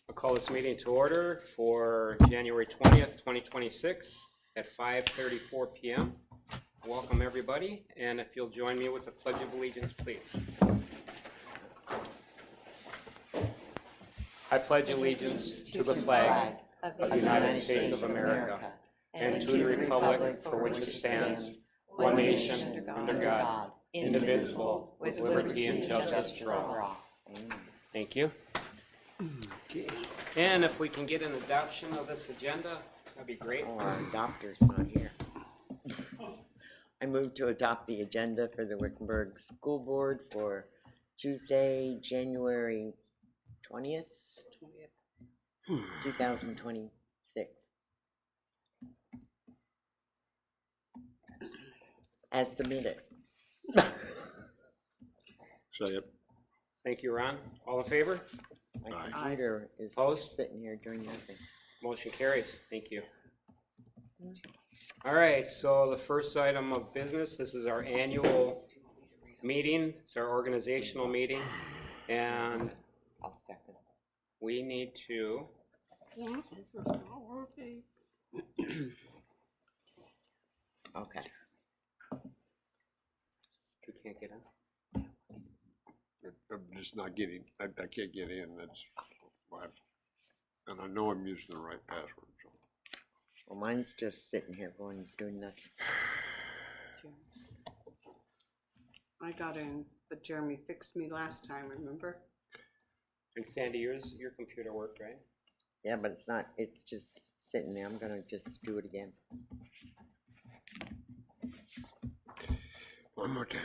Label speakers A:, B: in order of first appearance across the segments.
A: I'll call this meeting to order for January 20th, 2026 at 5:34 p.m. Welcome everybody, and if you'll join me with the Pledge of Allegiance, please. I pledge allegiance to the flag of the United States of America and to the republic for which it stands, one nation, under God, indivisible, with liberty and justice for all. Thank you. Okay. And if we can get an adoption of this agenda, that'd be great.
B: Oh, our adopter's not here. I move to adopt the agenda for the Wickenburg School Board for Tuesday, January 20th, 2026. As submitted.
C: Second.
A: Thank you, Ron. All in favor?
B: My computer is
A: Opposed?
B: sitting here doing nothing.
A: Motion carries. Thank you. All right, so the first item of business, this is our annual meeting. It's our organizational meeting, and we need to
B: Okay.
A: we can't get in.
C: I'm just not getting, I can't get in, that's why. And I know I'm using the right password, so.
B: Well, mine's just sitting here going, doing nothing.
D: I got in, but Jeremy fixed me last time, remember?
A: And Sandy, your computer worked, right?
B: Yeah, but it's not, it's just sitting there. I'm gonna just do it again.
C: One more time.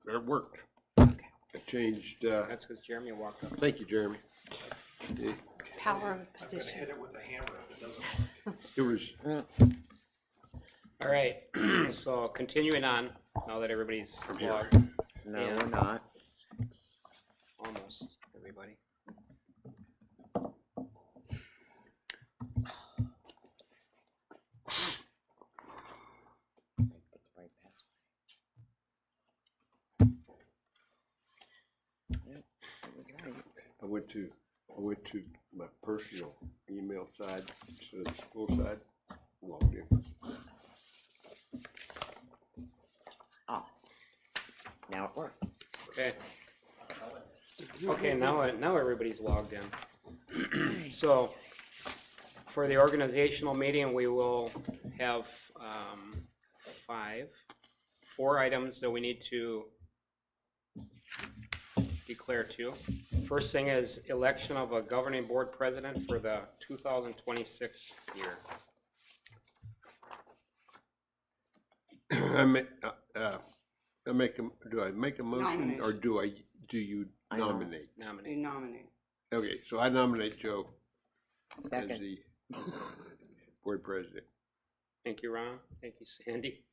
C: It worked.
B: Okay.
C: I changed,
A: That's because Jeremy walked up.
C: thank you, Jeremy.
E: Power of position.
C: It was,
A: All right, so continuing on, now that everybody's
C: here.
A: logged,
B: No,
A: Yeah.
B: we're not.
A: almost everybody.
C: I went to my personal email side instead of the school side, logged in.
B: Oh, now it worked.
A: Okay. Okay, now everybody's logged in. So, for the organizational meeting, we will have four items that we need to declare to. First thing is election of a governing board president for the 2026 year.
C: Do I make a motion or do you
B: I know.
C: nominate?
D: You
A: Nominate.
D: nominate.
C: Okay, so I nominate Joe as
B: Second.
C: the board president.
A: Thank you, Ron. Thank you, Sandy.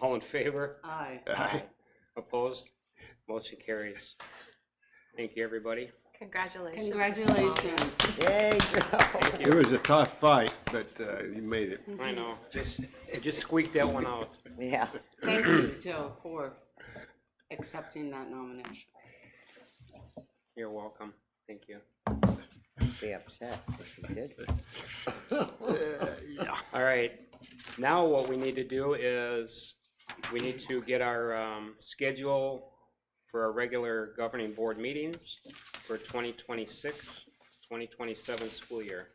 A: All in favor?
D: Aye.
C: Aye.
A: Opposed? Motion carries. Thank you, everybody.
E: Congratulations.
D: Congratulations.
B: Yay, Joe.
C: It was a tough fight, but you made it.
A: I know, just squeaked that one out.
B: Yeah.
D: Thank you, Joe, for accepting that nomination.
A: You're welcome. Thank you.
B: Be upset if you did.
C: Yeah.
A: All right, now what we need to do is we need to get our schedule for our regular governing board meetings for 2026-2027 school year.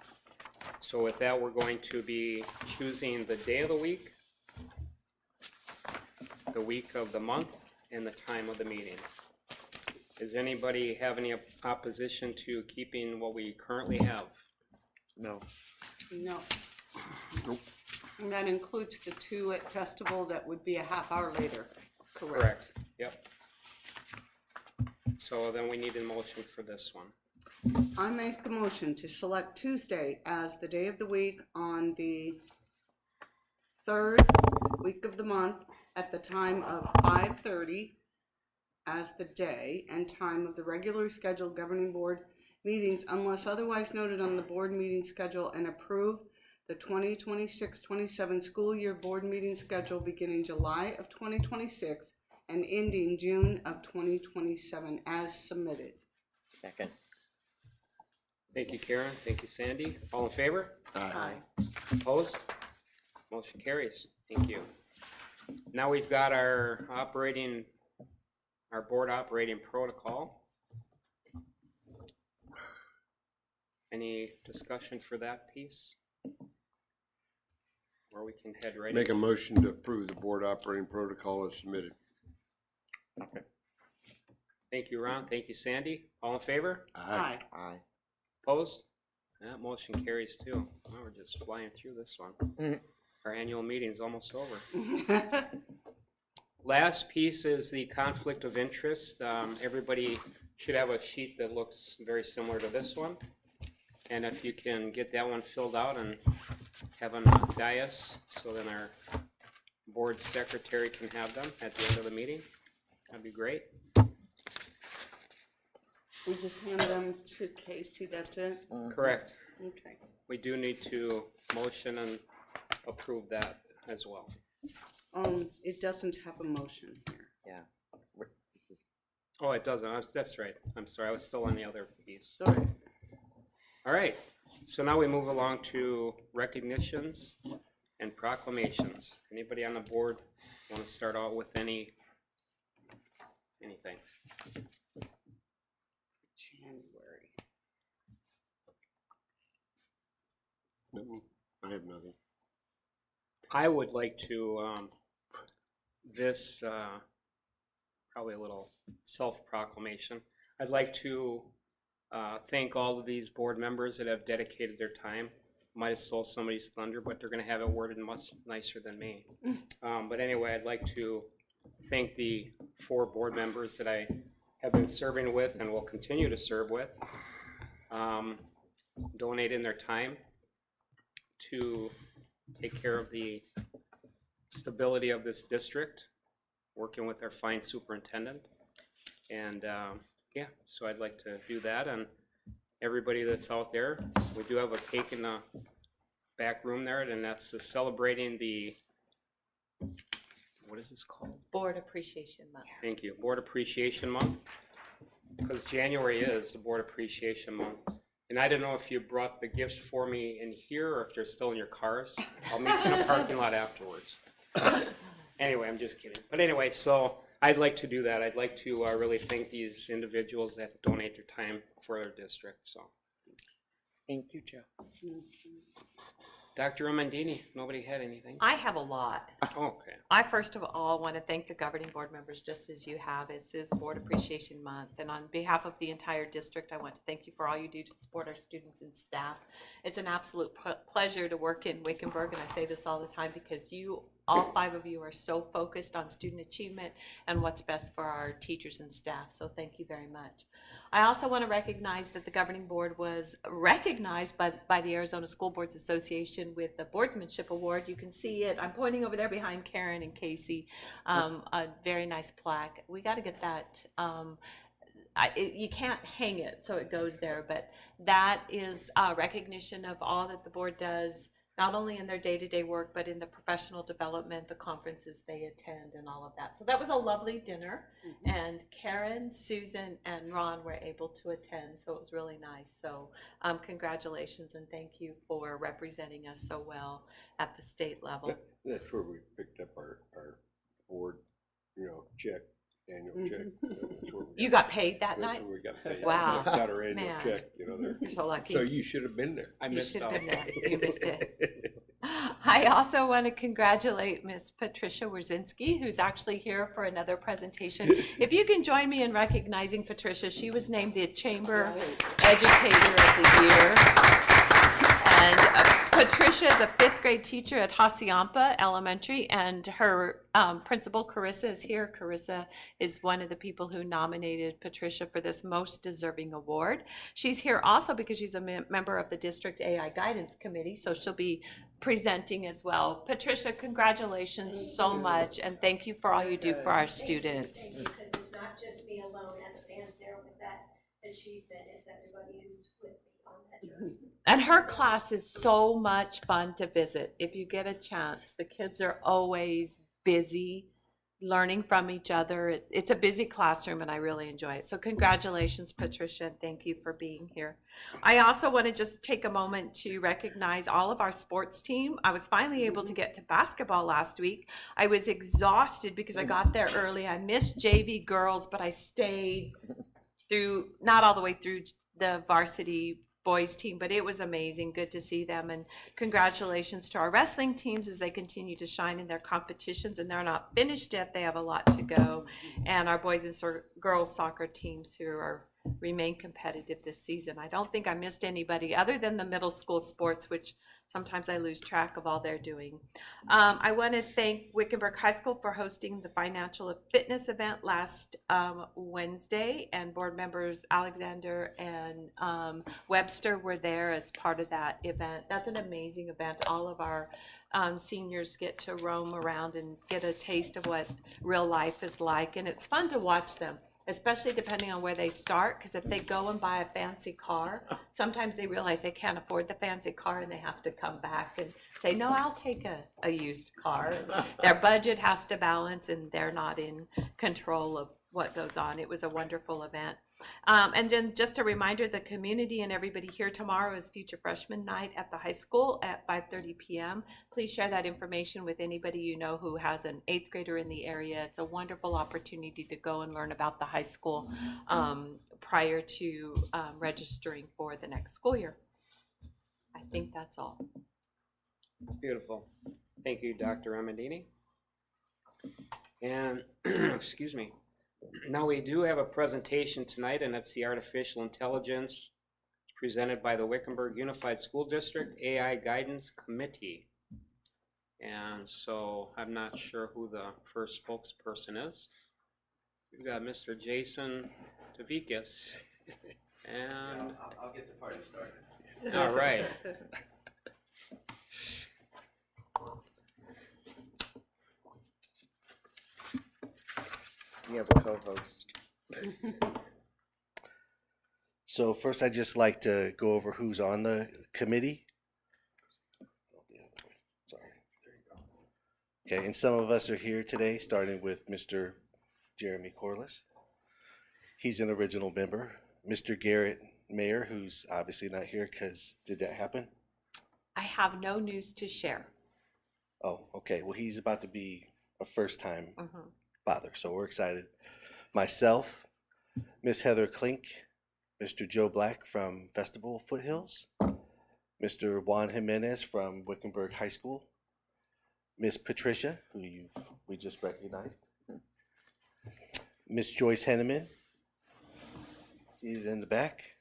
A: So with that, we're going to be choosing the day of the week of the month, and the time of the meeting. Does anybody have any opposition to keeping what we currently have?
B: No.
D: No.
C: Nope.
D: And that includes the two at festival that would be a half hour later, correct?
A: Correct, yep. So then we need a motion for this one.
D: I make the motion to select Tuesday as the day of the week on the third week of the month at the time of 5:30 as the day and time of the regularly scheduled governing board meetings unless otherwise noted on the board meeting schedule, and approve the 2026-27 school year board meeting schedule beginning July of 2026 and ending June of 2027 as submitted.
B: Second.
A: Thank you, Karen. Thank you, Sandy. All in favor?
D: Aye.
A: Opposed? Motion carries. Thank you. Now we've got our board operating protocol. Any discussion for that piece? Or we can head right
C: Make a
A: into-
C: motion to approve the board operating protocol as submitted.
A: Thank you, Ron. Thank you, Sandy. All in favor?
D: Aye.
B: Aye.
A: Opposed? That motion carries too. Well, we're just flying through this one.
B: Mhm.
A: Our annual meeting's almost over. Last piece is the conflict of interest. Everybody should have a sheet that looks very similar to this one. And if you can get that one filled out and have on a dais, so then our board secretary can have them at the end of the meeting, that'd be great.
D: We just hand them to Casey, that's it?
A: Correct.
D: Okay.
A: We do need to motion and approve that as well.
D: It doesn't have a motion here.
B: Yeah. This is
A: Oh, it doesn't. That's right. I'm sorry. I was still on the other piece.
D: Sorry.
A: All right. So now we move along to recognitions and proclamations. Anybody on the board want to start out with anything?
D: January.
C: I have nothing.
A: I would like to, probably a little self-proclamation. I'd like to thank all of these board members that have dedicated their time. Might have stole somebody's thunder, but they're going to have it worded much nicer than me. But anyway, I'd like to thank the 4 board members that I have been serving with and will continue to serve with, donating their time to take care of the stability of this district, working with our fine superintendent. And yeah, so I'd like to do that. And everybody that's out there, we do have a cake in the back room there, and that's celebrating the, what is this called?
E: Board Appreciation Month.
A: Thank you, Board Appreciation Month, because January is the Board Appreciation Month. And I don't know if you brought the gifts for me in here or if they're still in your cars. I'll meet you in the parking lot afterwards. Anyway, I'm just kidding. But anyway, so I'd like to do that. I'd like to really thank these individuals that donate their time for their district, so.
B: Thank you, Joe.
A: Dr. Amandini, nobody had anything?
E: I have a lot.
A: Oh, okay.
E: I first of all want to thank the governing board members, just as you have. This is Board Appreciation Month, and on behalf of the entire district, I want to thank you for all you do to support our students and staff. It's an absolute pleasure to work in Wickenburg, and I say this all the time because you, all 5 of you, are so focused on student achievement and what's best for our teachers and staff, so thank you very much. I also want to recognize that the governing board was recognized by the Arizona School Boards Association with the Boardsmanship Award. You can see it. I'm pointing over there behind Karen and Casey. A very nice plaque. We got to get that. You can't hang it, so it goes there, but that is a recognition of all that the board does, not only in their day-to-day work, but in the professional development, the conferences they attend, and all of that. So that was a lovely dinner, and Karen, Susan, and Ron were able to attend, so it was really nice. So congratulations, and thank you for representing us so well at the state level.
C: That's where we picked up our board, check, annual check. That's where we
E: You got paid that
C: that's
E: night?
C: where we got paid.
E: Wow.
C: Got our annual
E: Man.
C: check, there.
E: You're so lucky.
C: So you should have been there.
A: I
E: You
A: missed
E: should
A: out.
E: have been there. You missed it. I also want to congratulate Miss Patricia Wierzinski, who's actually here for another presentation. If you can join me in recognizing Patricia, she was named the Chamber Educator of the Year. And Patricia is a 5th grade teacher at Hacienda Elementary, and her principal, Carissa, is here. Carissa is one of the people who nominated Patricia for this Most Deserving Award. She's here also because she's a member of the District AI Guidance Committee, so she'll be presenting as well. Patricia, congratulations so much, and thank you for all you do for our students.
F: Thank you, because it's not just me alone that stands there with that achievement, it's everybody who's with me on that journey.
E: And her class is so much fun to visit. If you get a chance, the kids are always busy, learning from each other. It's a busy classroom and I really enjoy it. So congratulations, Patricia, and thank you for being here. I also want to just take a moment to recognize all of our sports team. I was finally able to get to basketball last week. I was exhausted because I got there early. I missed JV girls, but I stayed through, not all the way through the varsity boys team, but it was amazing. Good to see them, and congratulations to our wrestling teams as they continue to shine in their competitions, and they're not finished yet. They have a lot to go, and our boys and girls soccer teams who remain competitive this season. I don't think I missed anybody other than the middle school sports, which sometimes I lose track of all they're doing. I want to thank Wickenburg High School for hosting the financial fitness event last Wednesday, and board members Alexander and Webster were there as part of that event. That's an amazing event. All of our seniors get to roam around and get a taste of what real life is like, and it's fun to watch them, especially depending on where they start, because if they go and buy a fancy car, sometimes they realize they can't afford the fancy car and they have to come back and say, no, I'll take a used car. And their budget has to balance and they're not in control of what goes on. It was a wonderful event. And then just a reminder, the community and everybody here tomorrow is Future Freshman Night at the high school at 5:30 p.m. Please share that information with anybody you know who has an 8th grader in the area. It's a wonderful opportunity to go and learn about the high school prior to registering for the next school year. I think that's all.
A: Beautiful. Thank you, Dr. Amandini. And, excuse me. Now we do have a presentation tonight, and it's the Artificial Intelligence presented by the Wickenburg Unified School District AI Guidance Committee. And so I'm not sure who the first spokesperson is. We've got Mr. Jason Tavikas. And
G: I'll get the party started.
A: all right.
B: You have a co-host.
G: So first, I'd just like to go over who's on the committee. Sorry. There you go. Okay, and some of us are here today, starting with Mr. Jeremy Corliss. He's an original member. Mr. Garrett Mayer, who's obviously not here because did that happen?
E: I have no news to share.
G: Oh, okay. Well, he's about to be a first-time father, so we're excited. Myself, Miss Heather Klink, Mr. Joe Black from Festival Foothills, Mr. Juan Jimenez from Wickenburg High School, Miss Patricia, who we just recognized, Miss Joyce Henneman, seated in the back,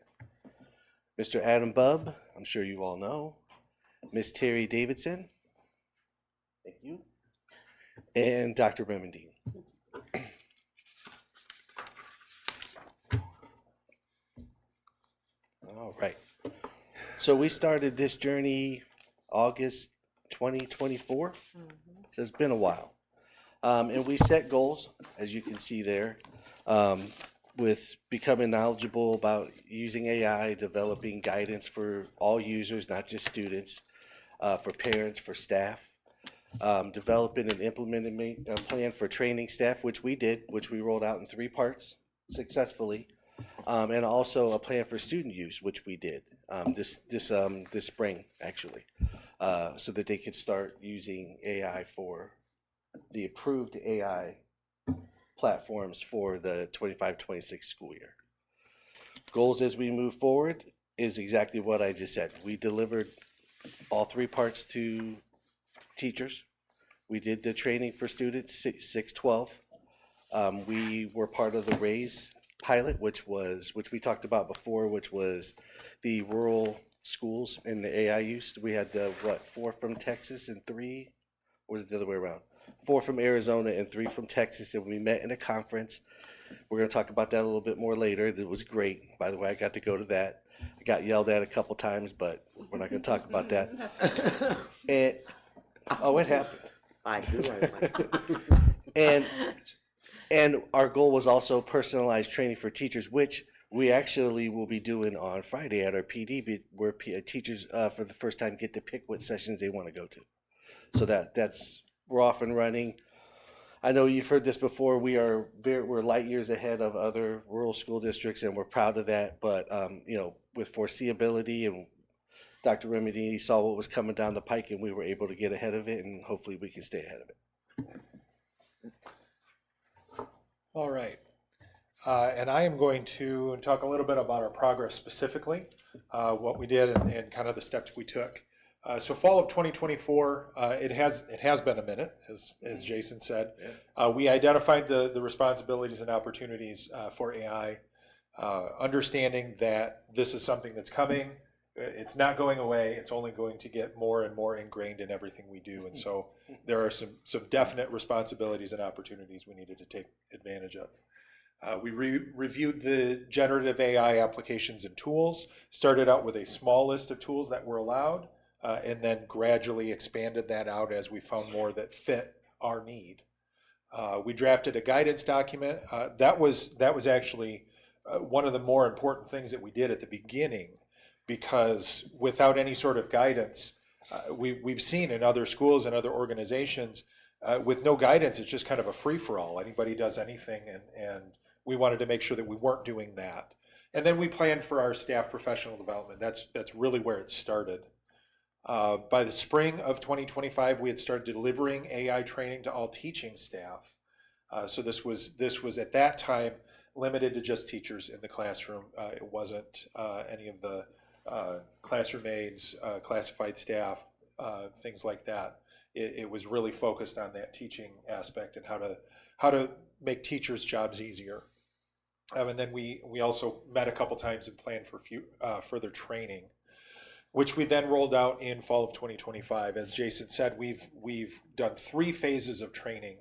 G: Mr. Adam Bubb, I'm sure you all know, Miss Terry Davidson, thank you, and Dr. Remendine. All right. So we started this journey August 2024. So it's been a while. And we set goals, as you can see there, with becoming knowledgeable about using AI, developing guidance for all users, not just students, for parents, for staff, developing and implementing a plan for training staff, which we did, which we rolled out in 3 parts successfully. And also a plan for student use, which we did this spring, actually, so that they could start using AI for the approved AI platforms for the 25-26 school year. Goals as we move forward is exactly what I just said. We delivered all 3 parts to teachers. We did the training for students, 6-12. We were part of the RAISE pilot, which we talked about before, which was the rural schools and the AI use. We had 4 from Texas and 3, or was it the other way around? 4 from Arizona and 3 from Texas, and we met in a conference. We're going to talk about that a little bit more later. It was great. By the way, I got to go to that. I got yelled at a couple times, but we're not going to talk about that. And it happened.
B: I do.
G: And our goal was also personalized training for teachers, which we actually will be doing on Friday at our PD, where teachers for the first time get to pick what sessions they want to go to. So we're off and running. I know you've heard this before. We're light years ahead of other rural school districts, and we're proud of that. But with foreseeability, and Dr. Remedini saw what was coming down the pike, and we were able to get ahead of it, and hopefully we can stay ahead of it.
H: All right. And I am going to talk a little bit about our progress specifically, what we did and kind of the steps we took. So fall of 2024, it has been a minute, as Jason said. We identified the responsibilities and opportunities for AI, understanding that this is something that's coming. It's not going away. It's only going to get more and more ingrained in everything we do. And so there are some definite responsibilities and opportunities we needed to take advantage of. We reviewed the generative AI applications and tools, started out with a small list of tools that were allowed, and then gradually expanded that out as we found more that fit our need. We drafted a guidance document. That was actually one of the more important things that we did at the beginning, because without any sort of guidance, we've seen in other schools and other organizations, with no guidance, it's just kind of a free-for-all. Anybody does anything, and we wanted to make sure that we weren't doing that. And then we planned for our staff professional development. That's really where it started. By the spring of 2025, we had started delivering AI training to all teaching staff. So this was at that time limited to just teachers in the classroom. It wasn't any of the classroom aides, classified staff, things like that. It was really focused on that teaching aspect and how to make teachers' jobs easier. And then we also met a couple times and planned for further training, which we then rolled out in fall of 2025. As Jason said, we've done 3 phases of training.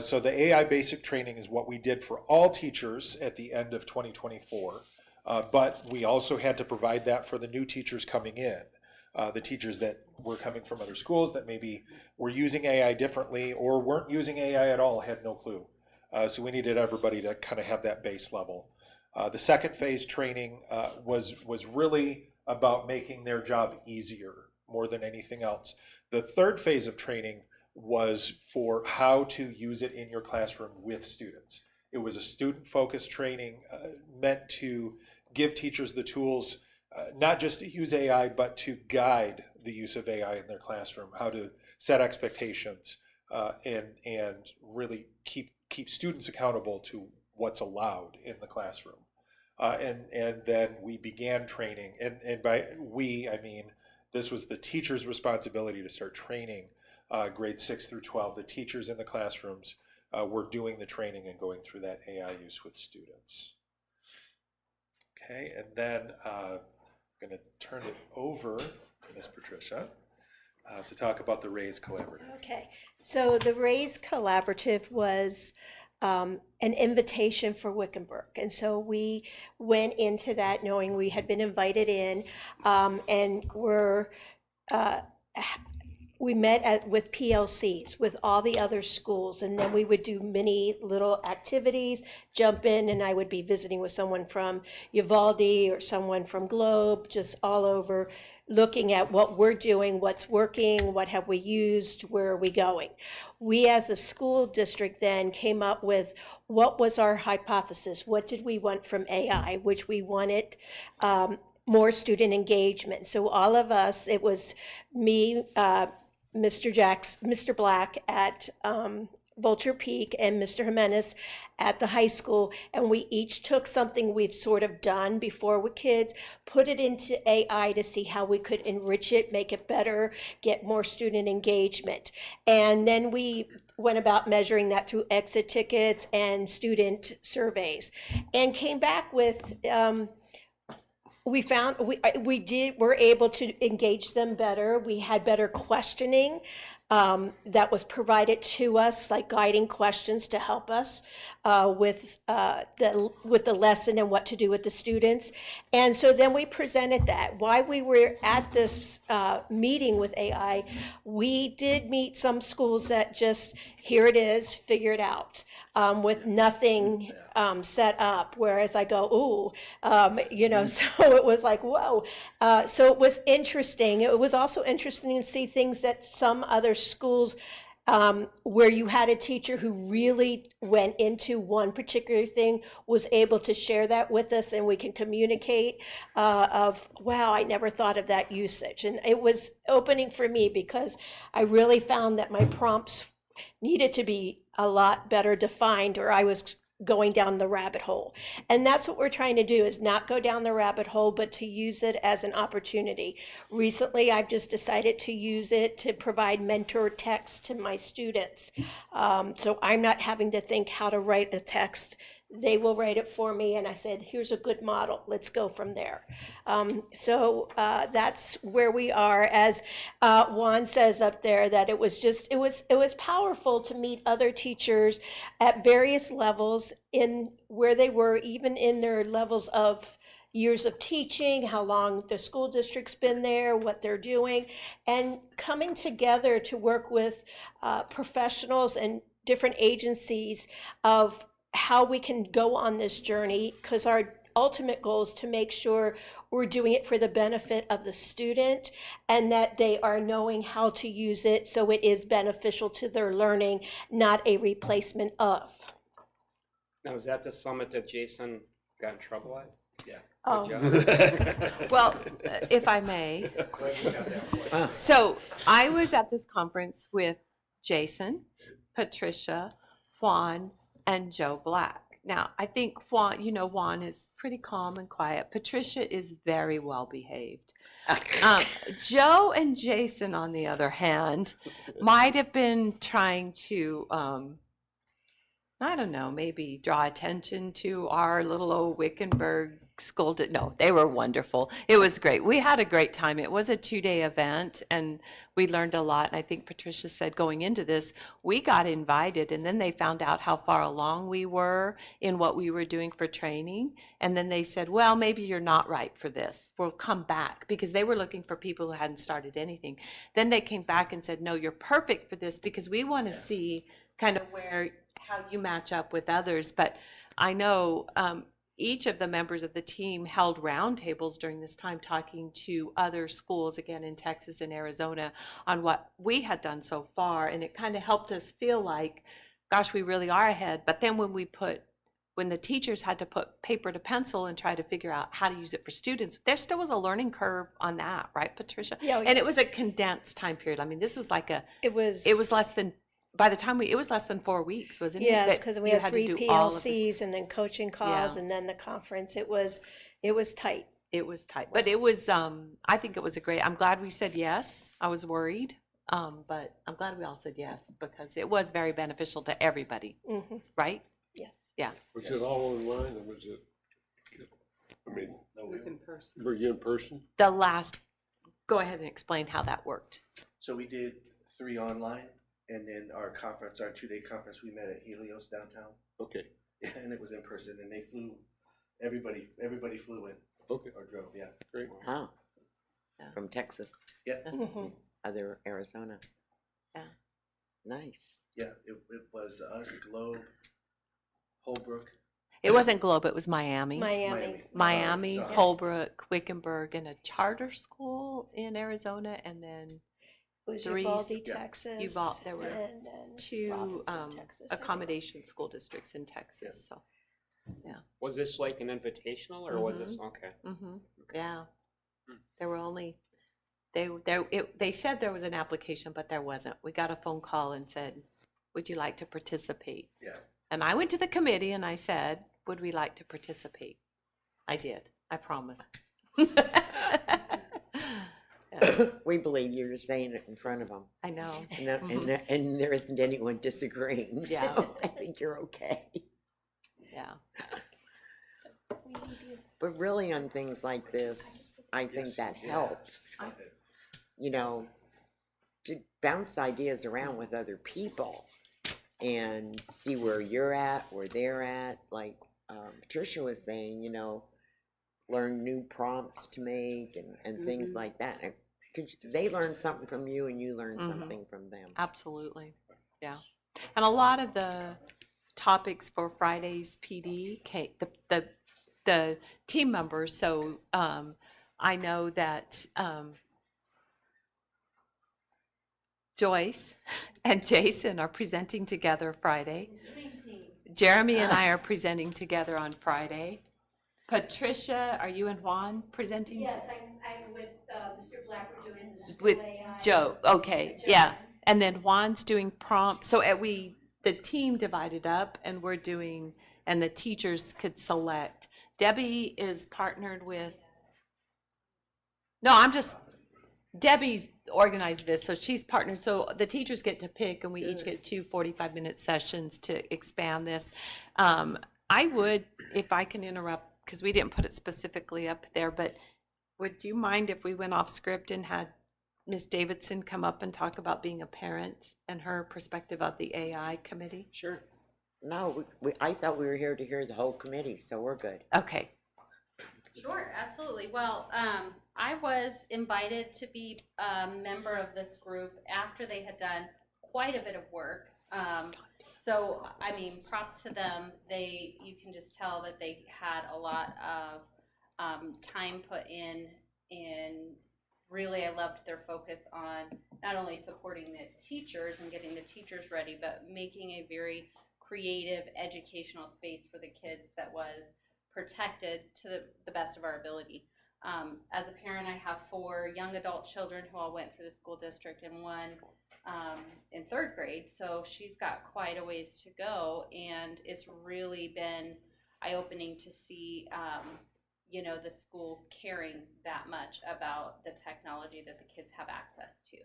H: So the AI basic training is what we did for all teachers at the end of 2024, but we also had to provide that for the new teachers coming in, the teachers that were coming from other schools that maybe were using AI differently or weren't using AI at all, had no clue. So we needed everybody to kind of have that base level. The second phase training was really about making their job easier more than anything else. The third phase of training was for how to use it in your classroom with students. It was a student-focused training meant to give teachers the tools, not just to use AI, but to guide the use of AI in their classroom, how to set expectations and really keep students accountable to what's allowed in the classroom. And then we began training, and by we, I mean, this was the teacher's responsibility to start training grades 6 through 12. The teachers in the classrooms were doing the training and going through that AI use with students. Okay, and then I'm going to turn it over to Ms. Patricia to talk about the RAISE Collaborative.
F: Okay, so the RAISE Collaborative was an invitation for Wickenburg. And so we went into that knowing we had been invited in, and we met with PLCs with all the other schools, and then we would do many little activities, jump in, and I would be visiting with someone from Uvalde or someone from Globe, just all over, looking at what we're doing, what's working, what have we used, where are we going. We as a school district then came up with what was our hypothesis, what did we want from AI, which we wanted more student engagement. So all of us, it was me, Mr. Black at Vulture Peak and Mr. Jimenez at the high school, and we each took something we've sort of done before with kids, put it into AI to see how we could enrich it, make it better, get more student engagement. And then we went about measuring that through exit tickets and student surveys, and came back with we found we're able to engage them better. We had better questioning that was provided to us, like guiding questions to help us with the lesson and what to do with the students. And so then we presented that. While we were at this meeting with AI, we did meet some schools that just, here it is, figure it out, with nothing set up. Whereas I go, ooh, so it was like, whoa. So it was interesting. It was also interesting to see things that some other schools where you had a teacher who really went into one particular thing, was able to share that with us, and we can communicate of, wow, I never thought of that usage. And it was opening for me because I really found that my prompts needed to be a lot better defined, or I was going down the rabbit hole. And that's what we're trying to do, is not go down the rabbit hole, but to use it as an opportunity. Recently, I've just decided to use it to provide mentor text to my students. So I'm not having to think how to write a text. They will write it for me, and I said, here's a good model, let's go from there. So that's where we are. As Juan says up there, that it was powerful to meet other teachers at various levels in where they were, even in their levels of years of teaching, how long the school district's been there, what they're doing, and coming together to work with professionals and different agencies of how we can go on this journey, because our ultimate goal is to make sure we're doing it for the benefit of the student, and that they are knowing how to use it so it is beneficial to their learning, not a replacement of.
A: Now, is that the summit that Jason got in trouble at?
G: Yeah.
F: Oh.
A: Good job.
E: Well, if I may, so I was at this conference with Jason, Patricia, Juan, and Joe Black. Now, I think Juan is pretty calm and quiet. Patricia is very well behaved. Joe and Jason, on the other hand, might have been trying to, I don't know, maybe draw attention to our little old Wickenburg school. No, they were wonderful. It was great. We had a great time. It was a 2-day event, and we learned a lot. And I think Patricia said going into this, we got invited, and then they found out how far along we were in what we were doing for training. And then they said, well, maybe you're not right for this. We'll come back, because they were looking for people who hadn't started anything. Then they came back and said, no, you're perfect for this, because we want to see kind of how you match up with others. But I know each of the members of the team held roundtables during this time, talking to other schools, again in Texas and Arizona, on what we had done so far. And it kind of helped us feel like, gosh, we really are ahead. But then when the teachers had to put paper to pencil and try to figure out how to use it for students, there still was a learning curve on that, right, Patricia?
F: Yeah,
E: and it was a condensed time period. I mean, this was like
F: It was
E: less than, by the time it was less than 4 weeks, wasn't it?
F: yes,
E: that
F: because we
E: you
F: had
E: to
F: 3
E: do all of this?
F: PLCs and then coaching calls
E: Yeah.
F: and then the conference. It was tight.
E: It was tight, but it was, I think it was I'm glad we said yes. I was worried, but I'm glad we all said yes, because it was very beneficial to everybody,
F: Hmm.
E: right?
F: Yes.
E: Yeah.
C: Was it all online, or was it, I mean,
D: It was in person.
C: were you in person?
E: Go ahead and explain how that worked.
G: So we did 3 online, and then our 2-day conference, we met at Helios downtown,
C: Okay,
G: and it was in person, and they flew, everybody flew in
C: okay,
G: or drove, yeah.
C: great.
B: Wow.
E: Yeah.
B: From Texas,
F: Hmm.
B: other Arizona.
E: Yeah.
B: Nice.
G: Yeah, it was us, Globe, Holbrook,
E: It wasn't Globe, it was Miami.
F: Miami.
G: Sorry.
E: Holbrook, Wickenburg, and a charter school in Arizona, and then
F: It was
E: Three-
F: Uvalde,
G: yeah.
F: Texas.
E: There were
F: and then
E: 2
F: Robinson, Texas, I think.
E: accommodation school districts in Texas, so.
A: Was this like an invitational, or was this, okay?
E: Mm-hmm. Yeah.
A: Hmm.
E: There were only, they said there was an application, but there wasn't. We got a phone call and said, would you like to participate?
G: yeah.
E: And I went to the committee and I said, would we like to participate? I did, I promise. Yeah,
B: We believe you're just saying it in front of them.
E: I know.
B: And there isn't anyone disagreeing,
E: Yeah.
B: so I think you're okay.
E: Yeah.
F: So we need you.
B: But really on things like this, I think that helps, you know, to bounce ideas around with other people and see where you're at, where they're at. Like Patricia was saying, you know, learn new prompts to make and things like that. And they learn something from you and you learn something from them.
E: Absolutely, yeah. And a lot of the topics for Friday's PD came, the team members, so, I know that, I know that, Joyce and Jason are presenting together Friday. Jeremy and I are presenting together on Friday. Patricia, are you and Juan presenting?
F: Yes, I'm with Mr. Black, we're doing the school
E: With
F: AI.
E: Joe, okay, yeah. And then Juan's doing prompts, so the team divided up and we're doing, and the teachers could select. Debbie is partnered with, Debbie's organized this, so she's partnered, so the teachers get to pick and we each get two 45-minute sessions to expand this. I would, if I can interrupt, because we didn't put it specifically up there, but would you mind if we went off script and had Ms. Davidson come up and talk about being a parent and her perspective of the AI committee?
A: Sure.
B: No, I thought we were here to hear the whole committee, so we're good.
E: Okay,
I: Sure, absolutely. Well, I was invited to be a member of this group after they had done quite a bit of work. So, I mean, props to them. You can just tell that they had a lot of time put in, and really I loved their focus on not only supporting the teachers and getting the teachers ready, but making a very creative educational space for the kids that was protected to the best of our ability. As a parent, I have 4 young adult children who all went through the school district and one in 3rd grade, so she's got quite a ways to go, and it's really been eye-opening to see you know, the school caring that much about the technology that the kids have access to.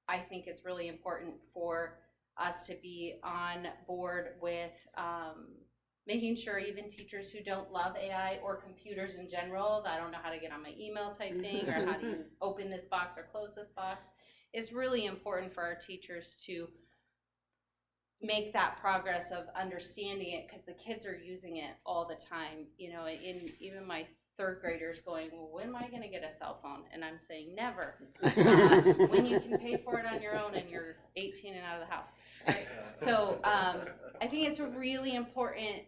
I: I think it's really important for us to be on board with making sure even teachers who don't love AI or computers in general, I don't know how to get on my email type thing, or how do you open this box or close this box. It's really important for our teachers to make that progress of understanding it, because the kids are using it all the time. You know, even my 3rd graders going, well, when am I going to get a cell phone? And I'm saying never. When you can pay for it on your own and you're 18 and out of the house. Right? So I think it's a really important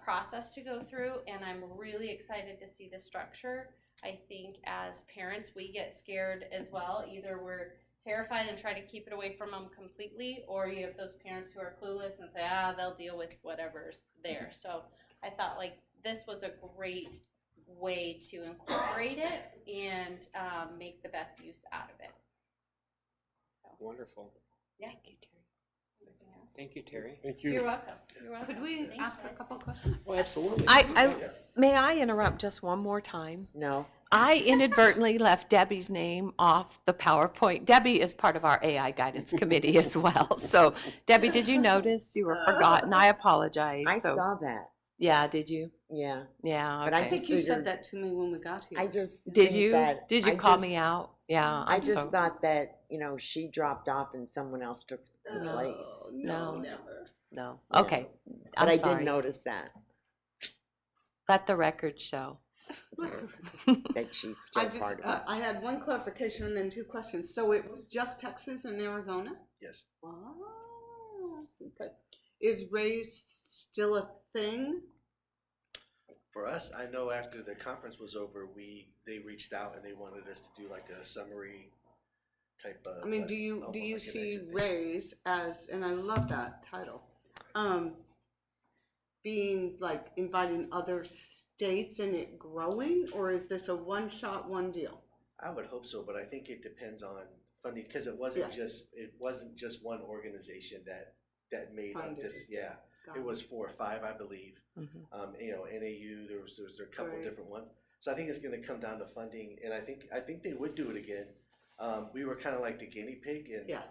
I: process to go through, and I'm really excited to see the structure. I think as parents, we get scared as well. Either we're terrified and try to keep it away from them completely, or you have those parents who are clueless and say, they'll deal with whatever's there. So I thought like this was a great way to incorporate it and make the best use out of it. So,
A: Wonderful.
I: yeah.
A: Thank you, Terry.
C: Thank you.
I: You're welcome. You're welcome.
D: Could we
I: Thank
D: ask
I: you.
D: a couple questions?
A: Well, absolutely.
E: May I interrupt just one more time?
B: No,
E: I inadvertently left Debbie's name off the PowerPoint. Debbie is part of our AI guidance committee as well. So Debbie, did you notice you were forgotten? I apologize.
B: I
E: So,
B: saw that,
E: yeah, did you?
B: yeah.
E: Yeah,
B: But I
D: I
E: okay.
D: think you said
B: figured-
D: that to me when we got here.
B: I just
E: Did
B: think
E: you?
B: that-
E: Did you
B: I
E: call
B: just-
E: me out? Yeah,
B: I
E: I'm
B: just
E: so,
B: thought that, you know, she dropped off and someone else took her
D: No,
B: place.
E: No.
D: never.
E: no.
B: Yeah.
E: Okay,
B: But
E: I'm
B: I
E: sorry.
B: did notice that
E: Let the record show.
B: that she's
D: I
B: still
D: just,
B: part of us.
D: I had one clarification and then 2 questions. So it was just Texas and Arizona?
G: Yes.
D: Oh, okay. Is raise still a thing?
G: For us, I know after the conference was over, they reached out and they wanted us to do like a summary type of.
D: I mean,
G: like,
D: do you
G: almost like an
D: see
G: exit thing.
D: raise as, and I love that title, being like inviting other states and it growing, or is this a one shot, one deal?
G: I would hope so, but I think it depends on funding, because it wasn't just one organization that made up
D: Funded
G: this.
D: it.
G: Yeah,
D: Got
G: it was 4 or 5, I believe.
E: Mhm.
G: You know, NAU, there was a couple
D: Right.
G: different ones. So I think it's going to come down to funding, and I think they would do it again. We were kind of like the guinea pig, and
D: Yeah.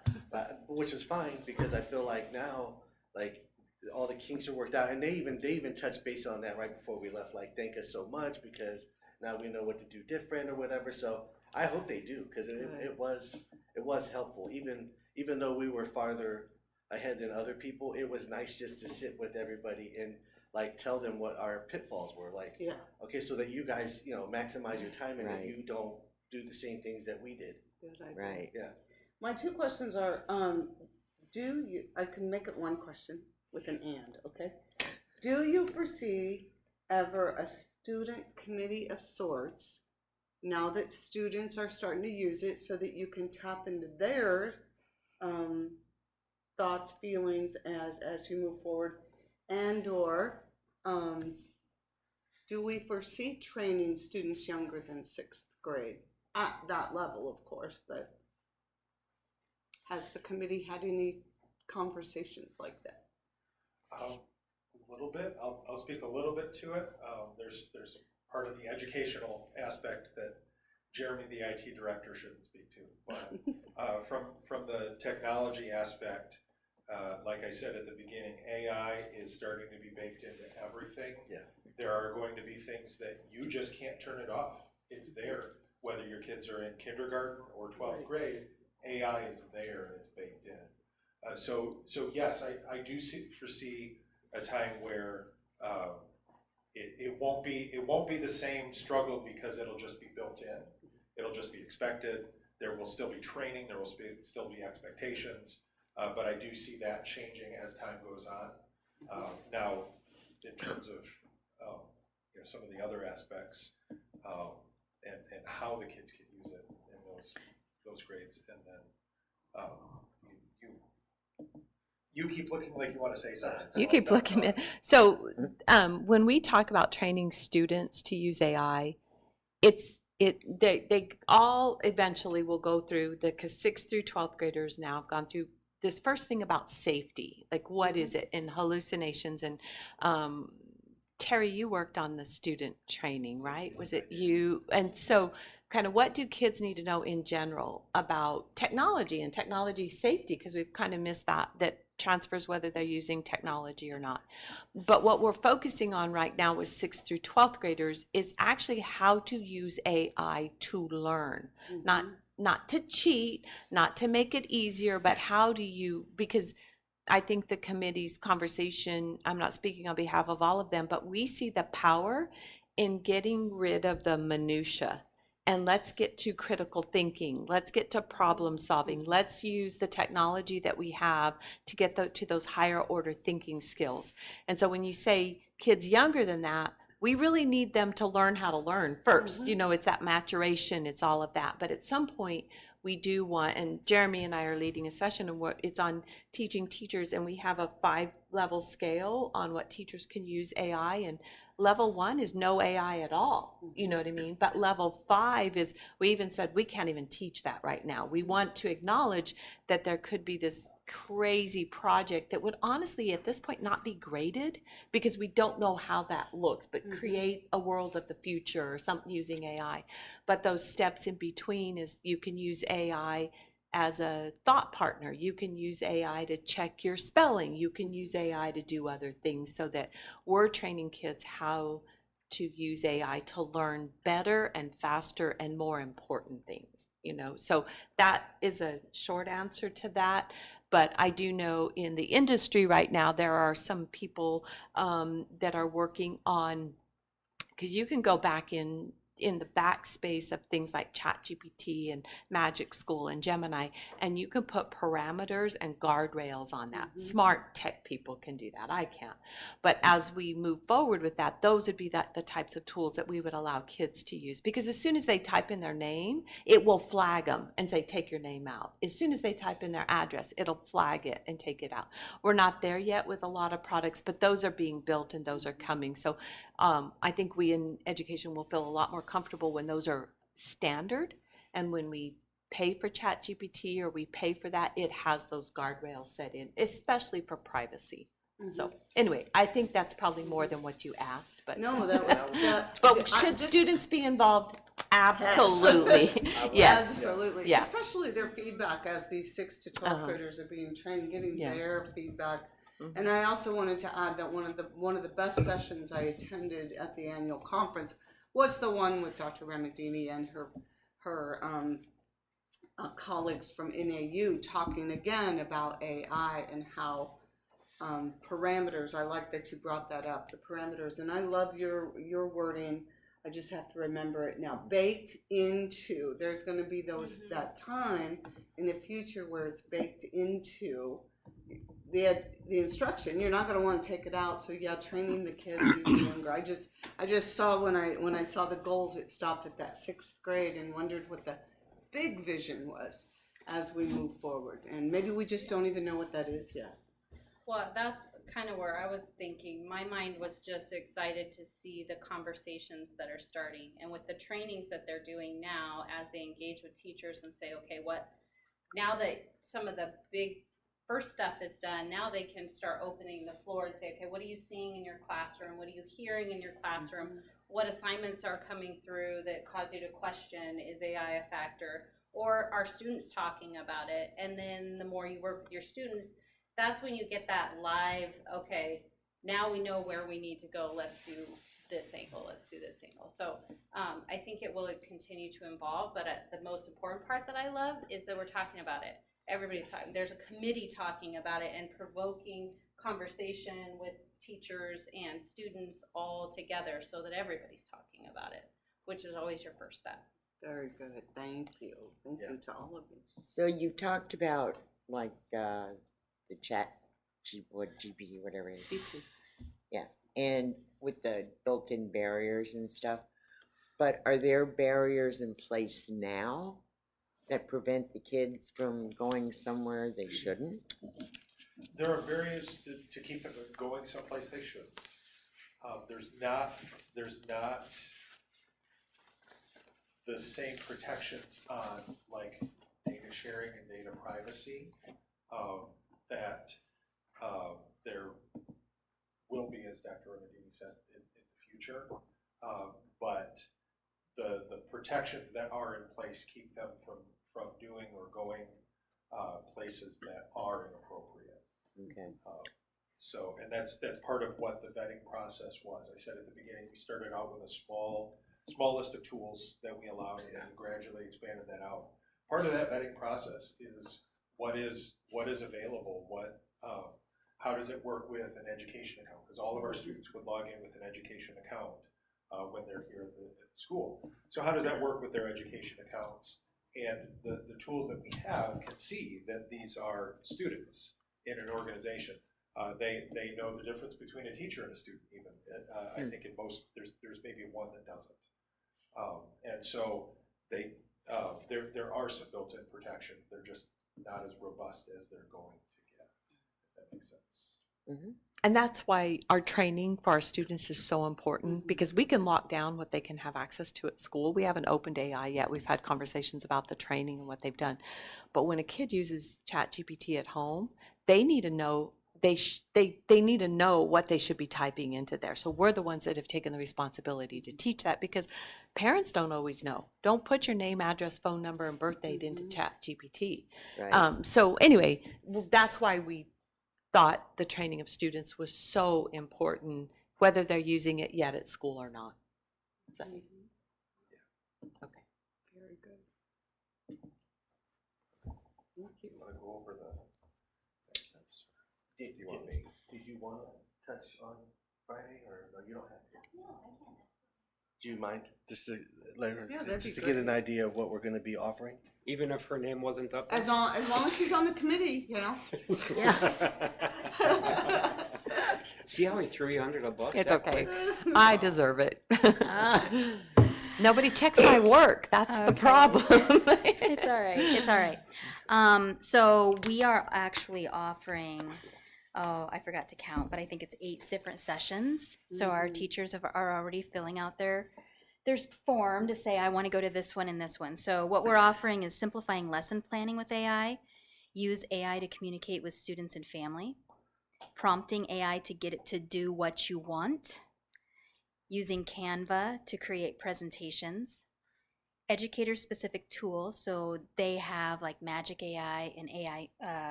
G: which was fine, because I feel like now, like, all the kinks are worked out, and they even touched base on that right before we left. Like, thank us so much, because now we know what to do different or whatever. So I hope they do, because it was helpful. Even though we were farther ahead than other people, it was nice just to sit with everybody and like tell them what our pitfalls were. Like,
D: Yeah.
G: okay, so that you guys, you know, maximize your time and that
B: Right.
G: you don't do the same things that we did.
D: Good idea.
B: Right.
G: Yeah.
D: My 2 questions are, I can make it one question with an and, okay? Do you foresee ever a student committee of sorts now that students are starting to use it so that you can tap into their thoughts, feelings as you move forward, and/or do we foresee training students younger than 6th grade at that level, of course, but has the committee had any conversations like that?
H: A little bit. I'll speak a little bit to it. There's part of the educational aspect that Jeremy, the IT director, shouldn't speak to. But from the technology aspect, like I said at the beginning, AI is starting to be baked into everything.
G: Yeah.
H: There are going to be things that you just can't turn it off. It's there. Whether your kids are in kindergarten or 12th grade, AI is there and it's baked in. So yes, I do foresee a time where it won't be the same struggle because it'll just be built in. It'll just be expected. There will still be training. There will still be expectations. But I do see that changing as time goes on. Now, in terms of some of the other aspects and how the kids can use it in those grades, and then you keep looking like you want to say something. So
E: You
H: I'll
E: keep
H: stop
E: looking
H: talking.
E: at, so when we talk about training students to use AI, they all eventually will go through because 6th through 12th graders now have gone through this first thing about safety, like what is it, and hallucinations. And Terry, you worked on the student training, right? Was it you? And so kind of what do kids need to know in general about technology and technology safety? Because we've kind of missed that transfers whether they're using technology or not. But what we're focusing on right now with 6th through 12th graders is actually how to use AI to learn, not to cheat, not to make it easier, but how do you, because I think the committee's conversation, I'm not speaking on behalf of all of them, but we see the power in getting rid of the minutia. And let's get to critical thinking. Let's get to problem solving. Let's use the technology that we have to get to those higher order thinking skills. And so when you say kids younger than that, we really need them to learn how to learn first. It's that maturation, it's all of that. But at some point, we do want, and Jeremy and I are leading a session, and it's on teaching teachers, and we have a 5-level scale on what teachers can use AI, and level 1 is no AI at all, you know what I mean? But level 5 is, we even said we can't even teach that right now. We want to acknowledge that there could be this crazy project that would honestly at this point not be graded because we don't know how that looks, but create a world of the future or something using AI. But those steps in between is you can use AI as a thought partner. You can use AI to check your spelling. You can use AI to do other things so that we're training kids how to use AI to learn better and faster and more important things, So that is a short answer to that. But I do know in the industry right now, there are some people that are working on, because you can go back in the backspace of things like ChatGPT and Magic School and Gemini, and you can put parameters and guardrails on that. Smart tech people can do that. I can't. But as we move forward with that, those would be the types of tools that we would allow kids to use. Because as soon as they type in their name, it will flag them and say, take your name out. As soon as they type in their address, it'll flag it and take it out. We're not there yet with a lot of products, but those are being built and those are coming. So I think we in education will feel a lot more comfortable when those are standard, and when we pay for ChatGPT or we pay for that, it has those guardrails set in, especially for privacy. So anyway, I think that's probably more than what you asked, but
D: No, that was that.
E: but should students be involved? Absolutely. Yes.
D: Absolutely.
E: Yeah.
D: Especially their feedback as these 6 to 12 graders are being trained, getting
E: Yeah.
D: their feedback. And I also wanted to add that one of the best sessions I attended at the annual conference was the one with Dr. Ramadini and her colleagues from NAU talking again about AI and how parameters. I like that you brought that up, the parameters, and I love your wording. I just have to remember it now. Baked into. There's going to be that time in the future where it's baked into the instruction, you're not gonna wanna take it out, so yeah, training the kids even younger. I just saw when I saw the goals, it stopped at that 6th grade and wondered what the big vision was as we move forward, and maybe we just don't even know what that is yet.
I: Well, that's kind of where I was thinking. My mind was just excited to see the conversations that are starting, and with the trainings that they're doing now, as they engage with teachers and say, okay, what, now that some of the big first stuff is done, now they can start opening the floor and say, okay, what are you seeing in your classroom? What are you hearing in your classroom? What assignments are coming through that cause you to question, is AI a factor? Or are students talking about it? And then the more you work with your students, that's when you get that live, okay, now we know where we need to go, let's do this angle, let's do this angle. So I think it will continue to evolve, but the most important part that I love is that we're talking about it. Everybody's talking, there's a committee talking about it and provoking conversation with teachers and students all together so that everybody's talking about it, which is always your first step.
D: Very good, thank you. Thank you to all of you.
B: So you talked about like the chat, GPT, whatever it is.
E: B2.
B: Yeah, and with the built-in barriers and stuff. But are there barriers in place now that prevent the kids from going somewhere they shouldn't?
H: There are barriers to keep them going someplace they should. There's not the same protections on like data sharing and data privacy that there will be, as Dr. Renadini said, in the future. But the protections that are in place keep them from doing or going places that are inappropriate.
B: Okay.
H: So, and that's part of what the vetting process was. I said at the beginning, we started out with a small list of tools that we allowed, and then gradually expanded that out. Part of that vetting process is what is available, how does it work with an education account? Because all of our students would log in with an education account when they're here at the school. So how does that work with their education accounts? And the tools that we have can see that these are students in an organization. They know the difference between a teacher and a student even. I think in most, there's maybe one that doesn't. And so there are some built-in protections. They're just not as robust as they're going to get, if that makes sense.
B: Mm-hmm.
E: And that's why our training for our students is so important, because we can lock down what they can have access to at school. We haven't opened AI yet. We've had conversations about the training and what they've done. But when a kid uses ChatGPT at home, they need to know they need to know what they should be typing into there. So we're the ones that have taken the responsibility to teach that, because parents don't always know. Don't put your name, address, phone number, and birth date into ChatGPT.
B: Right.
E: So anyway, that's why we thought the training of students was so important, whether they're using it yet at school or not. So, okay.
D: Very good. Thank you.
H: You want to go over the next steps?
G: Did you want to touch on Friday, or no, you don't have to?
I: No, I can't.
G: Do you mind? Just to let her,
D: Yeah, that'd
G: just
D: be
G: to get
D: great.
G: an idea of what we're going to be offering?
A: Even if her name wasn't up.
D: As long as she's on the committee, you know.
A: See how he threw you under the bus?
E: It's
A: that
E: okay.
A: quick?
E: I deserve it. Nobody checks my work. That's the
J: Okay.
E: problem.
J: It's all right. It's all right. So we are actually offering, oh, I forgot to count, but I think it's 8 different sessions. So our teachers are already filling out their form to say, I want to go to this one and this one. So what we're offering is simplifying lesson planning with AI, use AI to communicate with students and family, prompting AI to get it to do what you want, using Canva to create presentations, educator-specific tools, so they have like Magic AI and AI,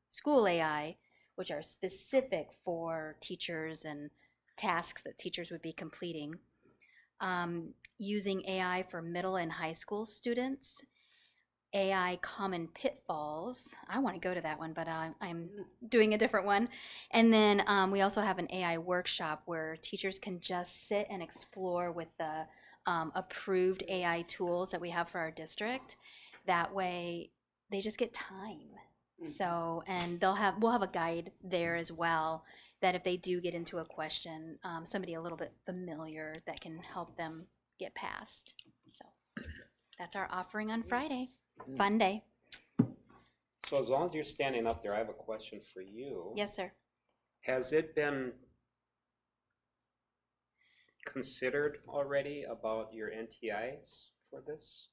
J: School AI, which are specific for teachers and tasks that teachers would be completing. Using AI for middle and high school students, AI common pitfalls. I want to go to that one, but I'm doing a different one. And then we also have an AI workshop where teachers can just sit and explore with the approved AI tools that we have for our district. That way they just get time So, and we'll have a guide there as well, that if they do get into a question, somebody a little bit familiar that can help them get past. So that's our offering on Friday. Fun day.
A: So as long as you're standing up there, I have a question for you.
J: Yes, sir.
A: Has it been considered already about your NTIs for this?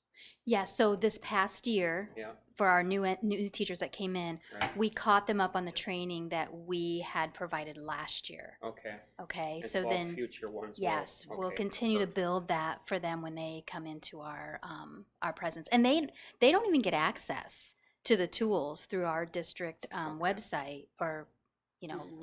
J: Yeah, so this past year,
A: Yeah,
J: for our new teachers that came in,
A: right,
J: we caught them up on the training that we had provided last year.
A: okay.
J: Okay,
A: And
J: so
A: all
J: then,
A: future ones will-
J: yes, we'll
A: okay,
J: continue to
A: perfect.
J: build that for them when they come into our presence. And they don't even get access to the tools through our district website or,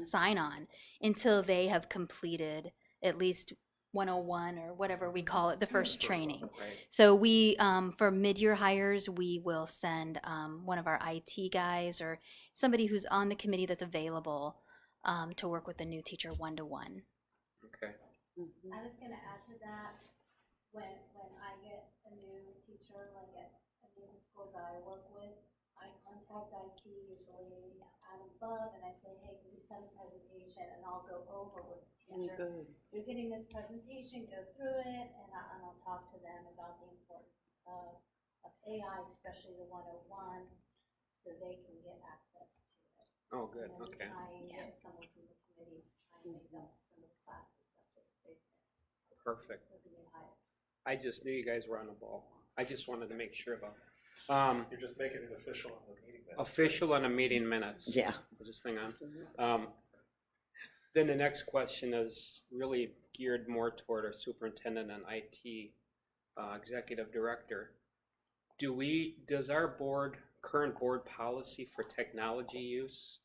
J: sign on until they have completed at least 101 or whatever we call it, the first training.
A: Right,
J: So we, for mid-year hires, we will send one of our IT guys or somebody who's on the committee that's available to work with the new teacher one-to-one.
A: okay.
K: I was gonna add to that, when I get a new teacher, like at any of the schools that I work with, I contact IT usually out above and I say, hey, can you send a presentation, and I'll go over with the teacher. You're getting this presentation, go through it, and I'll talk to them about the importance of AI, especially the 101, so they can get access to it.
A: Oh, good,
K: And then
A: okay.
K: we try and get someone from the committee to try and make up some of the classes that they've missed
A: Perfect.
K: for the new hires.
A: I just knew you guys were on the ball. I just wanted to make sure about.
H: You're just making it official on the meeting minutes.
A: Official on the meeting minutes.
B: Yeah.
A: Is this thing on? Then the next question is really geared more toward our superintendent and IT executive director. Does our current board policy for technology use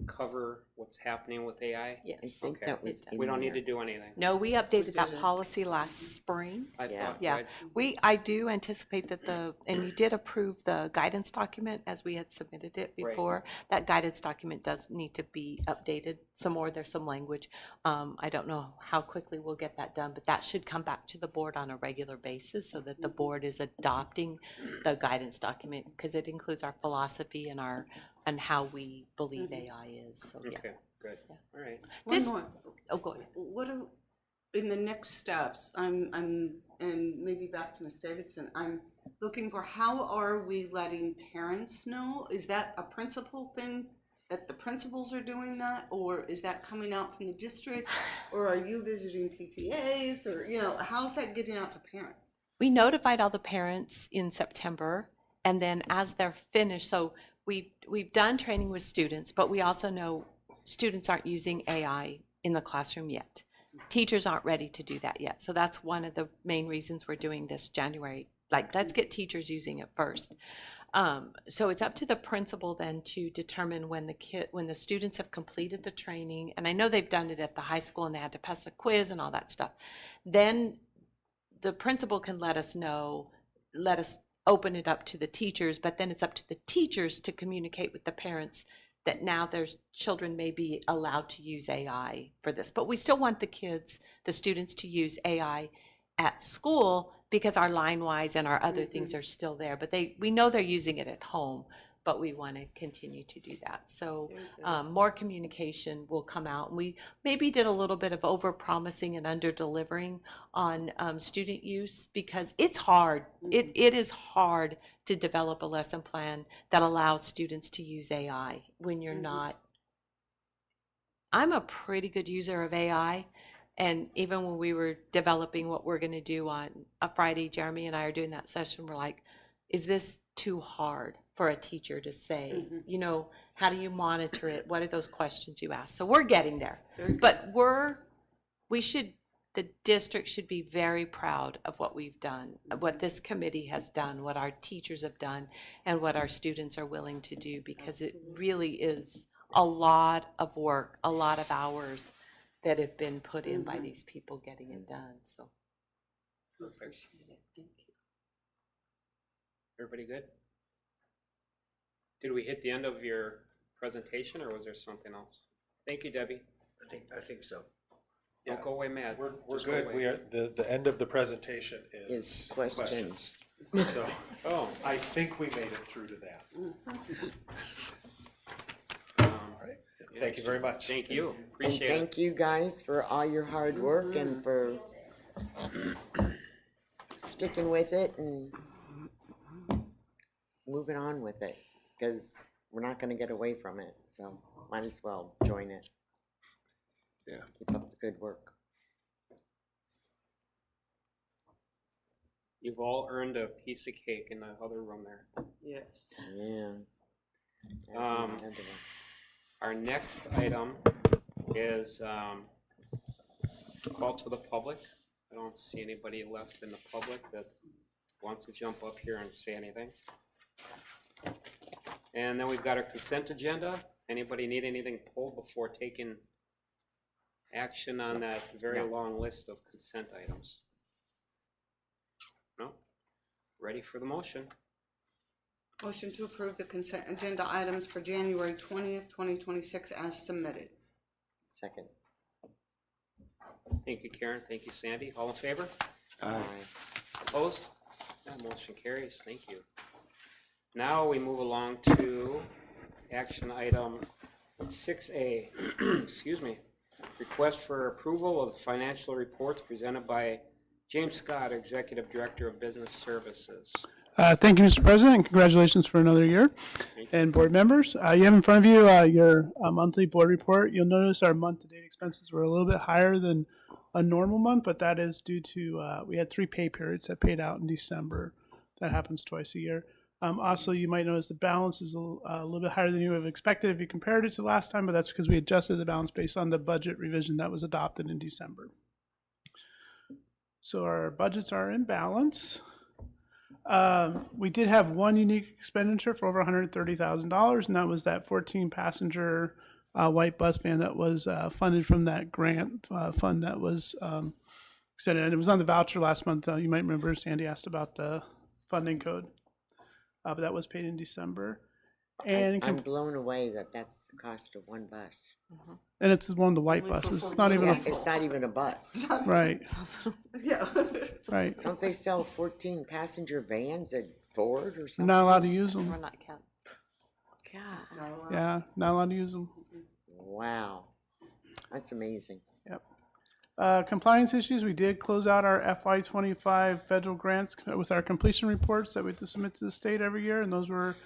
A: cover what's happening with AI?
B: I
E: Yes.
B: think
A: Okay.
B: that was in
A: We don't need to
B: there.
A: do anything.
E: No, we updated
D: did
E: that
D: it.
E: policy last spring.
A: I
B: Yeah.
A: thought,
E: Yeah, I do anticipate that and you did approve the guidance document as we had submitted it
A: Right.
E: before. That guidance document does need to be updated some more. There's some language. I don't know how quickly we'll get that done, but that should come back to the board on a regular basis so that the board is adopting the guidance document, because it includes our philosophy and how we believe AI is. So, yeah.
A: okay, good,
E: Yeah.
A: all right.
D: One
E: This-
D: more.
E: Oh, go ahead.
D: What are, in the next steps, and maybe back to Ms. Davidson, I'm looking for, how are we letting parents know? Is that a principal thing, that the principals are doing that? Or is that coming out from the district? Or are you visiting PTAs? Or, how's that getting out to parents?
E: We notified all the parents in September, and then as they're finished, so we've done training with students, but we also know students aren't using AI in the classroom yet. Teachers aren't ready to do that yet. So that's one of the main reasons we're doing this January. Like, let's get teachers using it first. So it's up to the principal then to determine when the students have completed the training, and I know they've done it at the high school and they had to pass a quiz and all that stuff. Then the principal can let us know, let us open it up to the teachers, but then it's up to the teachers to communicate with the parents that now there's children may be allowed to use AI for this. But we still want the students to use AI at school, because our line-wise and our other things are still there. But we know they're using it at home, but we want to continue to do that. So more communication will come out. We maybe did a little bit of over-promising and under-delivering on student use, because it's hard. It is hard to develop a lesson plan that allows students to use AI when you're not. I'm a pretty good user of AI. And even when we were developing what we're going to do on a Friday, Jeremy and I are doing that session, we're like, is this too hard for a teacher to say? How do you monitor it? What are those questions you ask? So we're getting there. But the district should be very proud of what we've done, what this committee has done, what our teachers have done, and what our students are willing to do, because it really is a lot of work, a lot of hours that have been put in by these people getting it done. So appreciate it. Thank you.
A: Everybody good? Did we hit the end of your presentation, or was there something else? Thank you, Debbie.
G: I think so.
A: Don't go away mad.
H: We're
A: Just go
H: good.
A: away.
H: We are, the end of the presentation
B: Is
H: is
B: questions.
H: So
A: Oh,
H: I think we made it through to that. Thank you very much.
A: Thank you,
B: And
A: appreciate it.
B: thank you guys for all your hard work and for sticking with it and moving on with it, because we're not gonna get away from it, so might as well join it.
C: Yeah.
B: Keep up the good work.
A: You've all earned a piece of cake in the other room there.
D: Yes.
B: Yeah.
A: Um,
B: Another one.
A: Our next item is call to the public. I don't see anybody left in the public that wants to jump up here and say anything. And then we've got our consent agenda. Anybody need anything pulled before taking action on that very long list of consent items? No? Ready for the motion?
D: Motion to approve the consent agenda items for January 20th, 2026 as submitted.
B: Second.
A: Thank you, Karen. Thank you, Sandy. All in favor?
B: Aye.
A: Opposed? That motion carries. Thank you. Now we move along to action item 6A. Excuse me. Request for approval of financial reports presented by James Scott, Executive Director of Business Services.
L: Thank you, Mr. President, and congratulations for another year. And board members, you have in front of you your monthly board report. You'll notice our month-to-date expenses were a little bit higher than a normal month, but that is due to we had 3 pay periods that paid out in December. That happens twice a year. Also, you might notice the balance is a little bit higher than you would have expected if you compared it to last time, but that's because we adjusted the balance based on the budget revision that was adopted in December. So our budgets are in balance. We did have one unique expenditure for over $130,000, and that was that 14-passenger white bus van that was funded from that grant fund that was extended. And it was on the voucher last month. You might remember Sandy asked about the funding code, but that was paid in December. And
B: I'm blown away that that's the cost of one bus.
L: and it's one of the white
D: Only for
L: buses. It's not even
B: Yeah,
L: a
B: it's not even a bus.
L: right,
D: Yeah.
L: right.
B: Don't they sell 14-passenger vans at Ford or something?
L: Not allowed to use
E: We're
L: them.
E: not counting.
B: God,
L: Yeah, not allowed to use them.
B: wow, that's amazing.
L: Compliance issues, we did close out our FY25 federal grants with our completion reports that we have to submit to the state every year, and those were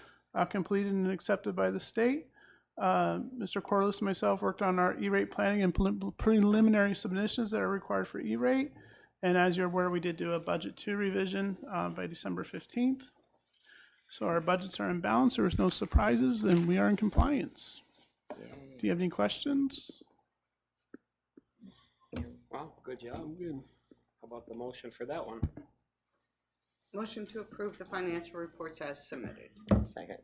L: completed and accepted by the state. Mr. Corliss and myself worked on our E-rate planning and preliminary submissions that are required for E-rate. And as you're aware, we did do a budget 2 revision by December 15th. So our budgets are in balance, there was no surprises, and we are in compliance. Do you have any questions?
A: Well, good job.
C: Good.
A: How about the motion for that one?
D: Motion to approve the financial reports as submitted.
B: Second.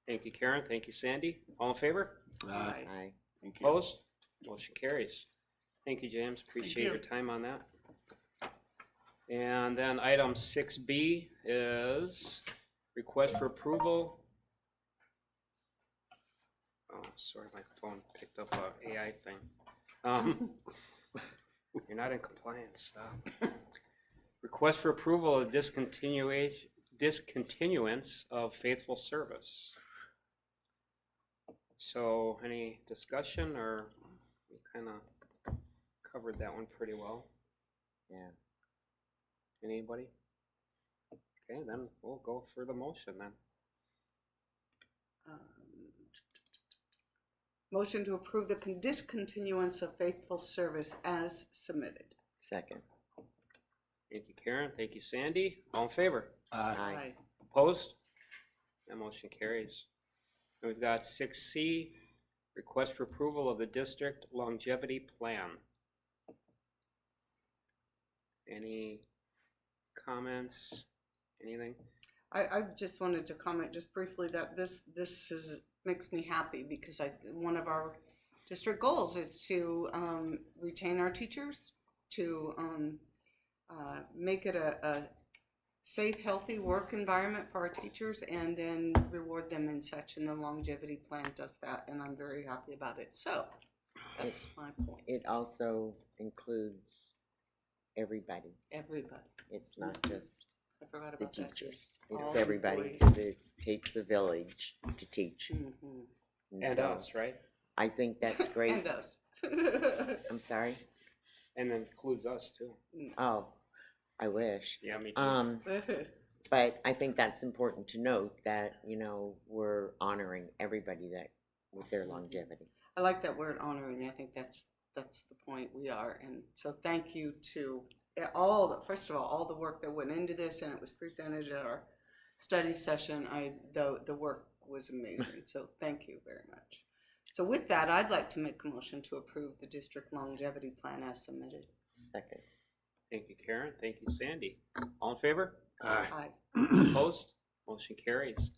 A: Thank you, Karen. Thank you, Sandy. All in favor?
D: Aye.
B: Aye.
C: Thank you.
A: Opposed? Motion carries. Thank you, James. Appreciate
D: you.
A: your time on that. And then item 6B is request for approval. Oh, sorry, my phone picked up a AI thing. You're not in compliance. Stop. Request for approval of discontinuance of faithful service. So any discussion, or we kind of covered that one pretty well?
B: Yeah.
A: Anybody? Okay, then we'll go for the motion then.
D: Motion to approve the discontinuance of faithful service as submitted.
B: Second.
A: Thank you, Karen. Thank you, Sandy. All in favor?
B: Aye.
A: Opposed? That motion carries. And we've got 6C, request for approval of the district longevity plan. Any comments? Anything?
D: I just wanted to comment just briefly that this makes me happy because one of our district goals is to retain our teachers, to make it a safe, healthy work environment for our teachers, and then reward them in such. And the longevity plan does that, and I'm very happy about it. So that's my point.
B: It also includes everybody.
D: Everybody.
B: It's not just
D: I forgot
B: the
D: about that.
B: teachers.
D: All
B: It's everybody,
D: employees.
B: because it takes a village to teach.
D: Mhm.
A: And
B: so-
A: us, right?
B: I think that's great.
D: And us.
B: I'm sorry.
A: And that includes us too.
B: Oh, I wish.
A: Yeah, me too.
B: But I think that's important to note that, you know, we're honoring everybody that with their longevity.
D: I like that word honoring. I think that's the point we are. And so thank you to first of all the work that went into this, and it was presented at our study session. The work was amazing. So thank you very much. So with that, I'd like to make a motion to approve the district longevity plan as submitted.
B: Second.
A: Thank you, Karen. Thank you, Sandy. All in favor?
D: Aye.
A: Opposed? Motion carries.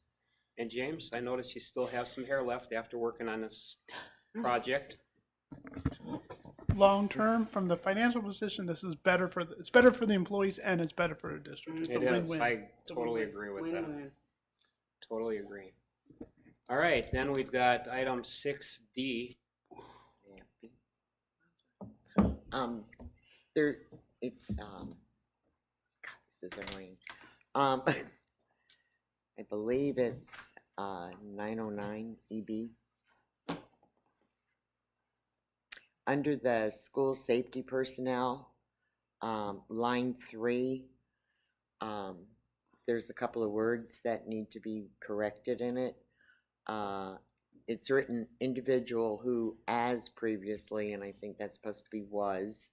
A: And James, I notice you still have some hair left after working on this project.
L: Long term, from the financial position, this is better for it's better for the employees and it's better for the district. It's a
A: It is.
L: win-win.
A: I totally agree with that.
D: Win-win.
A: Totally agree. All right, then we've got item 6D.
B: God, this is annoying. I believe it's 909 EB. Under the school safety personnel, line 3, there's a couple of words that need to be corrected in it. It's written individual who as previously, and I think that's supposed to be was,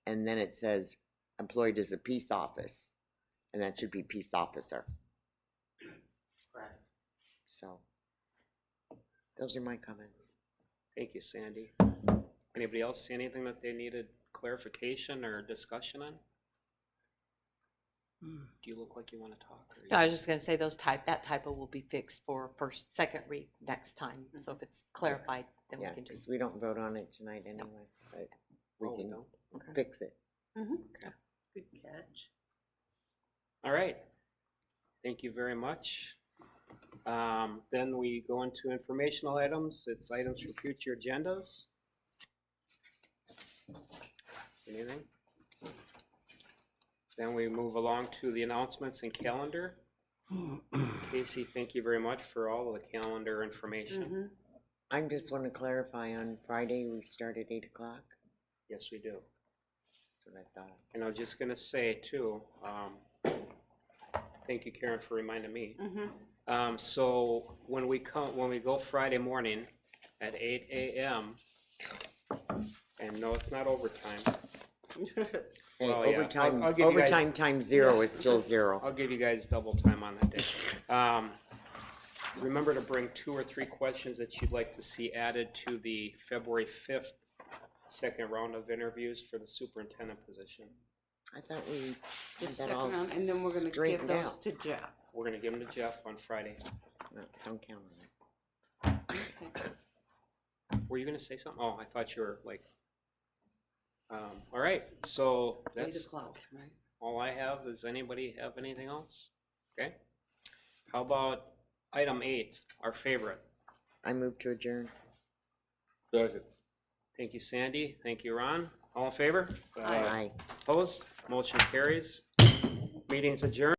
B: and then it says employed as a peace office, and that should be peace officer.
A: Correct.
B: So, those are my comments.
A: Thank you, Sandy. Anybody else see anything that they needed clarification or discussion on? Do you look like you want to talk? Or
E: No, I was just gonna say that typo will be fixed for second read next time. So if it's clarified, then we
B: Yeah,
E: can
B: because
E: just.
B: we don't vote on it tonight anyway, but we
A: Oh,
B: can
A: no? Okay.
B: fix it.
D: Good catch.
A: All right. Thank you very much. Then we go into informational items. It's items for future agendas. Anything? Then we move along to the announcements and calendar. Casey, thank you very much for all of the calendar information.
B: I just want to clarify, on Friday, we start at 8 o'clock.
A: Yes, we do.
B: That's what I thought.
A: And I was just gonna say too, thank you, Karen, for reminding me. So when we go Friday morning at 8 a.m., and no, it's not overtime.
B: Hey,
A: Well, yeah,
B: overtime,
A: I'll give you guys-
B: overtime times 0 is still 0.
A: I'll give you guys double time on that day. Remember to bring 2 or 3 questions that you'd like to see added to the February 5th second round of interviews for the superintendent position.
B: I thought we had
D: The
B: that
D: second
B: all
D: round, and then we're gonna give
B: straightened
D: those
B: out.
D: to Jeff.
A: We're gonna give them to Jeff on Friday.
B: No, don't count on it.
A: Were you gonna say something? Oh, I thought you were like, all right, so
D: 8
A: that's
D: o'clock, right?
A: all I have. Does anybody have anything else? Okay. How about item 8, our favorite?
B: I move to adjourn.
C: Second.
A: Thank you, Sandy. Thank you, Ron. All in favor?
B: Aye.
A: Opposed? Motion carries. Meeting's adjourned.